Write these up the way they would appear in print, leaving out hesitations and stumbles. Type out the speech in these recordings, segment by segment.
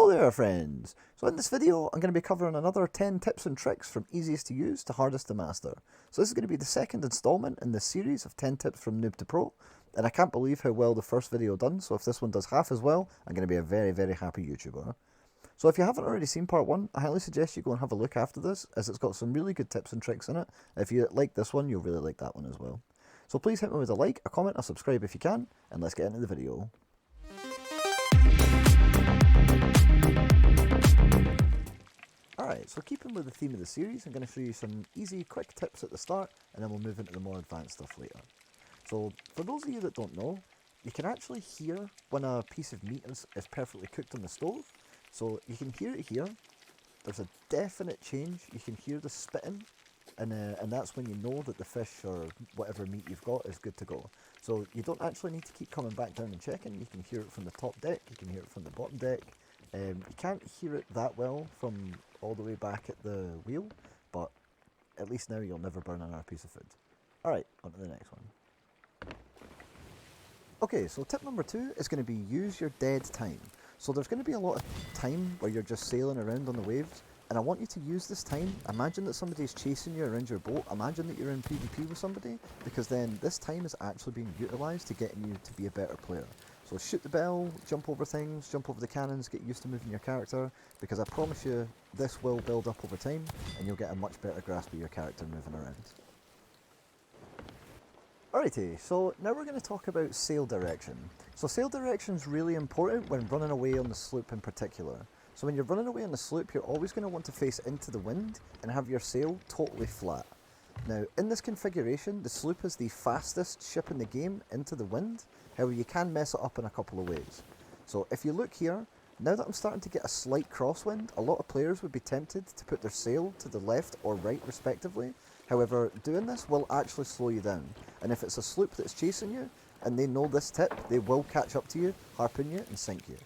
Hello there friends! So in this video I'm going to be covering another 10 tips and tricks from easiest to use to hardest to master. So this is going to be the second installment in this series of 10 tips from Noob to Pro, and I can't believe how well the first video done, so if this one does half as well, I'm going to be a very happy YouTuber. So if you haven't already seen part 1, I highly suggest you go and have a look after this, as it's got some really good tips and tricks in it. If you like this one, you'll really like that one as well. So please hit me with a like, a comment, a subscribe if you can, and let's get into the video. Alright, so keeping with the theme of the series, I'm going to show you some easy, quick tips at the start, and then we'll move into the more advanced stuff later. So, for those of you that don't know, you can actually hear when a piece of meat is perfectly cooked on the stove. So, you can hear it here. There's a definite change. You can hear the spitting, and that's when you know that the fish or whatever meat you've got is good to go. So, you don't actually need to keep coming back down and checking. You can hear it from the top deck, you can hear it from the bottom deck. You can't hear it that well from all the way back at the wheel, but at least now you'll never burn another piece of food. Alright, on to the next one. Okay, so tip number 2 is going to be use your dead time. So there's going to be a lot of time where you're just sailing around on the waves, and I want you to use this time. Imagine that somebody's chasing you around your boat, imagine that you're in PvP with somebody, because then this time is actually being utilised to getting you to be a better player. So shoot the bell, jump over things, jump over the cannons, get used to moving your character, because I promise you this will build up over time and you'll get a much better grasp of your character moving around. Alrighty, so now we're going to talk about sail direction. So sail direction is really important when running away on the sloop in particular. So when you're running away on the sloop, you're always going to want to face into the wind and have your sail totally flat. Now, in this configuration, the sloop is the fastest ship in the game into the wind. However, you can mess it up in a couple of ways. So if you look here, now that I'm starting to get a slight crosswind, a lot of players would be tempted to put their sail to the left or right respectively. However, doing this will actually slow you down. And if it's a sloop that's chasing you, and they know this tip, they will catch up to you, harpoon you, and sink you.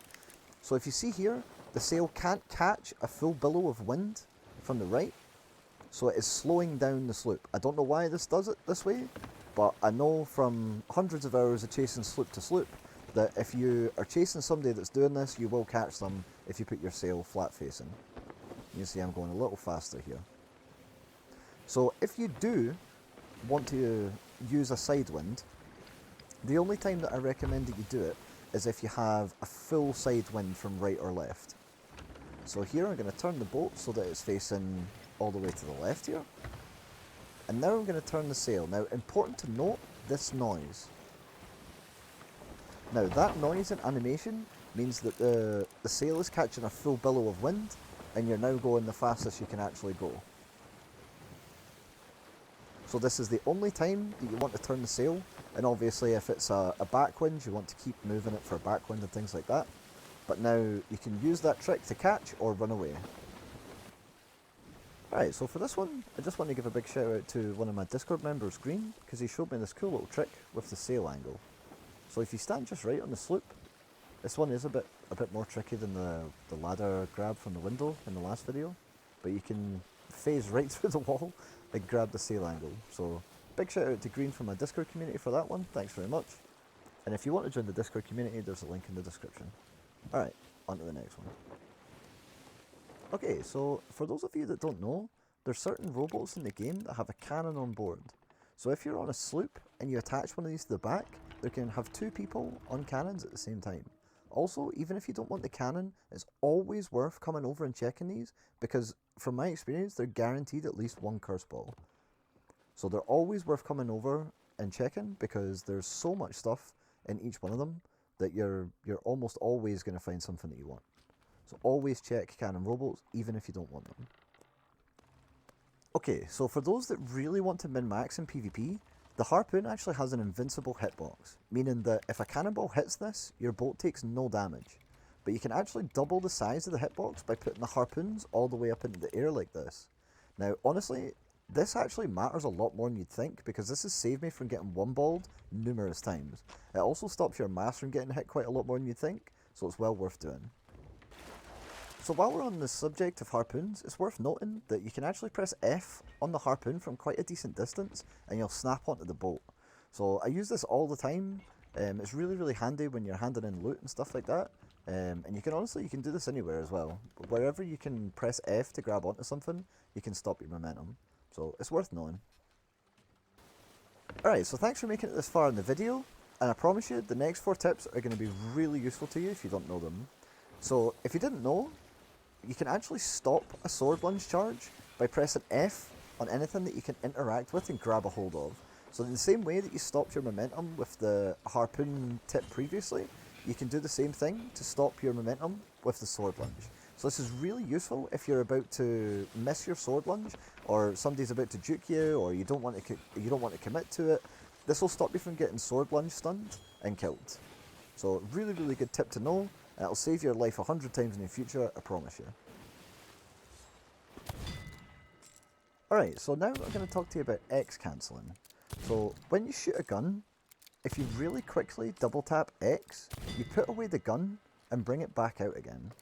So if you see here, the sail can't catch a full billow of wind from the right, so it is slowing down the sloop. I don't know why this does it this way, but I know from hundreds of hours of chasing sloop to sloop that if you are chasing somebody that's doing this, you will catch them if you put your sail flat facing. You see I'm going a little faster here. So if you do want to use a side wind, the only time that I recommend that you do it is if you have a full side wind from right or left. So here I'm going to turn the boat so that it's facing all the way to the left here. And now I'm going to turn the sail. Now, important to note, this noise. Now, that noise and animation means that the sail is catching a full billow of wind, and you're now going the fastest you can actually go. So this is the only time that you want to turn the sail, and obviously if it's a backwind, you want to keep moving it for backwind and things like that. But now, you can use that trick to catch or run away. Alright, so for this one, I just want to give a big shout out to one of my Discord members, Green, because he showed me this cool little trick with the sail angle. So if you stand just right on the sloop, this one is a bit more tricky than the ladder grab from the window in the last video, but you can phase right through the wall and grab the sail angle. So big shout out to Green from my Discord community for that one, thanks very much. And if you want to join the Discord community, there's a link in the description. Alright, on to the next one. Okay, so for those of you that don't know, there's certain rowboats in the game that have a cannon on board. So if you're on a sloop and you attach one of these to the back, they can have 2 people on cannons at the same time. Also, even if you don't want the cannon, it's always worth coming over and checking these, because from my experience, they're guaranteed at least 1 curse ball. So they're always worth coming over and checking, because there's so much stuff in each one of them that you're almost always going to find something that you want. So always check cannon rowboats, even if you don't want them. Okay, so for those that really want to min-max in PvP, the Harpoon actually has an invincible hitbox, meaning that if a cannonball hits this, your boat takes no damage. But you can actually double the size of the hitbox by putting the harpoons all the way up into the air like this. Now, honestly, this actually matters a lot more than you'd think, because this has saved me from getting one-balled numerous times. It also stops your mast from getting hit quite a lot more than you'd think, so it's well worth doing. So while we're on the subject of harpoons, it's worth noting that you can actually press F on the harpoon from quite a decent distance and you'll snap onto the boat. So I use this all the time. It's really handy when you're handing in loot and stuff like that. And you can honestly, you can do this anywhere as well. Wherever you can press F to grab onto something, you can stop your momentum. So it's worth knowing. Alright, so thanks for making it this far in the video. And I promise you, the next 4 tips are going to be really useful to you if you don't know them. So if you didn't know, you can actually stop a sword lunge charge by pressing F on anything that you can interact with and grab a hold of. So in the same way that you stopped your momentum with the harpoon tip previously, you can do the same thing to stop your momentum with the sword lunge. So this is really useful if you're about to miss your sword lunge, or somebody's about to juke you, or you don't want to commit to it. This will stop you from getting sword lunge stunned and killed. So really, really good tip to know, and it'll save your life 100 times in the future, I promise you. Alright, so now I'm going to talk to you about X cancelling. So when you shoot a gun, if you really quickly double tap X, you put away the gun and bring it back out again.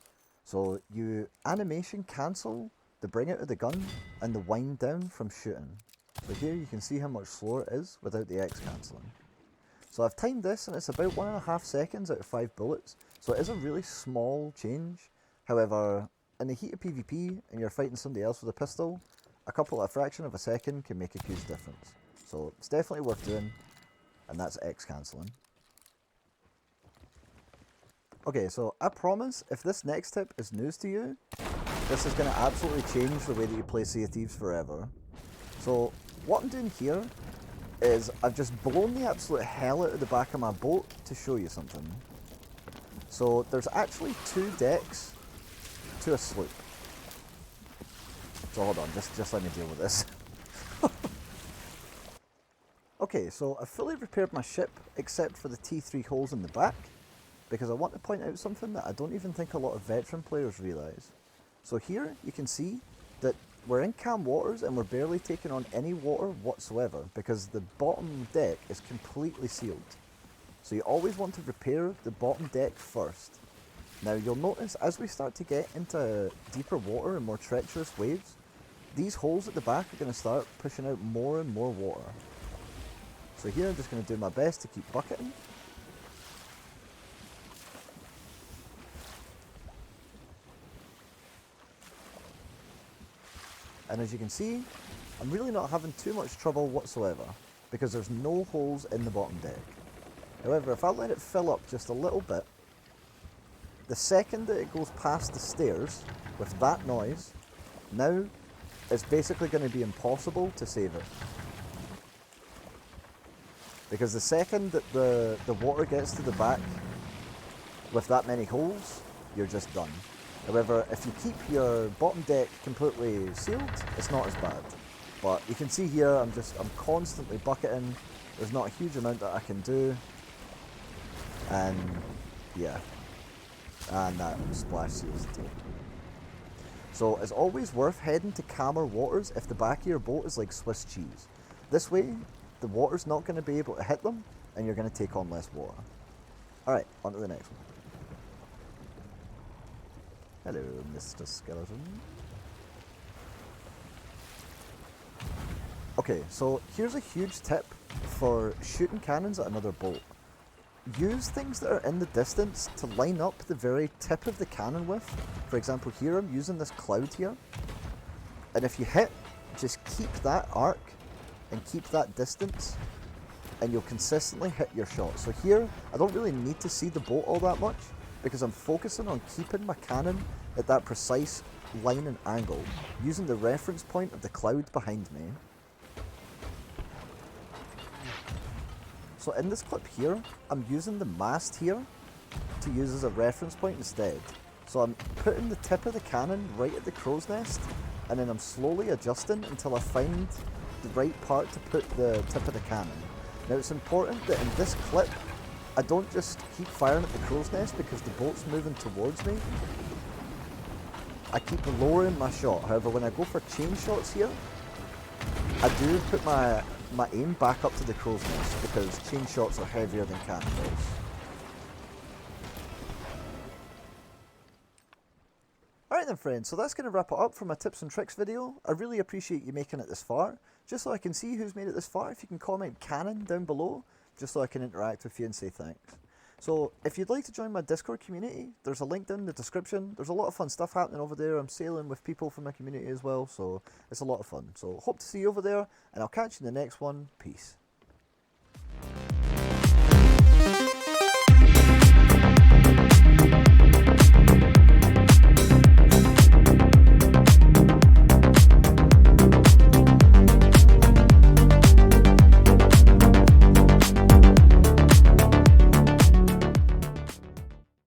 So you animation cancel the bring out of the gun and the wind down from shooting. So here you can see how much slower it is without the X cancelling. So I've timed this and it's about 1.5 seconds out of 5 bullets, so it is a really small change. However, in the heat of PvP and you're fighting somebody else with a pistol, a fraction of a second can make a huge difference. So it's definitely worth doing, and that's X cancelling. Okay, so I promise if this next tip is news to you, this is going to absolutely change the way that you play Sea of Thieves forever. So what I'm doing here is I've just blown the absolute hell out of the back of my boat to show you something. So there's actually 2 decks to a sloop. So hold on, just let me deal with this. Okay, so I've fully repaired my ship except for the T3 holes in the back, because I want to point out something that I don't even think a lot of veteran players realise. So here you can see that we're in calm waters and we're barely taking on any water whatsoever because the bottom deck is completely sealed. So you always want to repair the bottom deck first. Now you'll notice as we start to get into deeper water and more treacherous waves, these holes at the back are going to start pushing out more and more water. So here I'm just going to do my best to keep bucketing. And as you can see, I'm really not having too much trouble whatsoever because there's no holes in the bottom deck. However, if I let it fill up just a little bit, the second that it goes past the stairs with that noise, now it's basically going to be impossible to save it. Because the second that the water gets to the back with that many holes, you're just done. However, if you keep your bottom deck completely sealed, it's not as bad. But you can see here, I'm constantly bucketing. There's not a huge amount that I can do. And yeah. And that splash seals the deal. So it's always worth heading to calmer waters if the back of your boat is like Swiss cheese. This way, the water's not going to be able to hit them, and you're going to take on less water. Alright, on to the next one. Hello, Mr. Skeleton. Okay, so here's a huge tip for shooting cannons at another boat. Use things that are in the distance to line up the very tip of the cannon with. For example, here I'm using this cloud here. And if you hit, just keep that arc and keep that distance, and you'll consistently hit your shot. So here, I don't really need to see the boat all that much, because I'm focusing on keeping my cannon at that precise line and angle, using the reference point of the cloud behind me. So in this clip here, I'm using the mast here to use as a reference point instead. So I'm putting the tip of the cannon right at the crow's nest, and then I'm slowly adjusting until I find the right part to put the tip of the cannon. Now it's important that in this clip, I don't just keep firing at the crow's nest because the boat's moving towards me. I keep lowering my shot. However, when I go for chain shots here, I do put my aim back up to the crow's nest because chain shots are heavier than cannonballs. Alright then friends, so that's going to wrap it up for my tips and tricks video. I really appreciate you making it this far. Just so I can see who's made it this far, if you can comment cannon down below, just so I can interact with you and say thanks. So if you'd like to join my Discord community, there's a link down in the description. There's a lot of fun stuff happening over there. I'm sailing with people from my community as well, so it's a lot of fun. So hope to see you over there, and I'll catch you in the next one. Peace.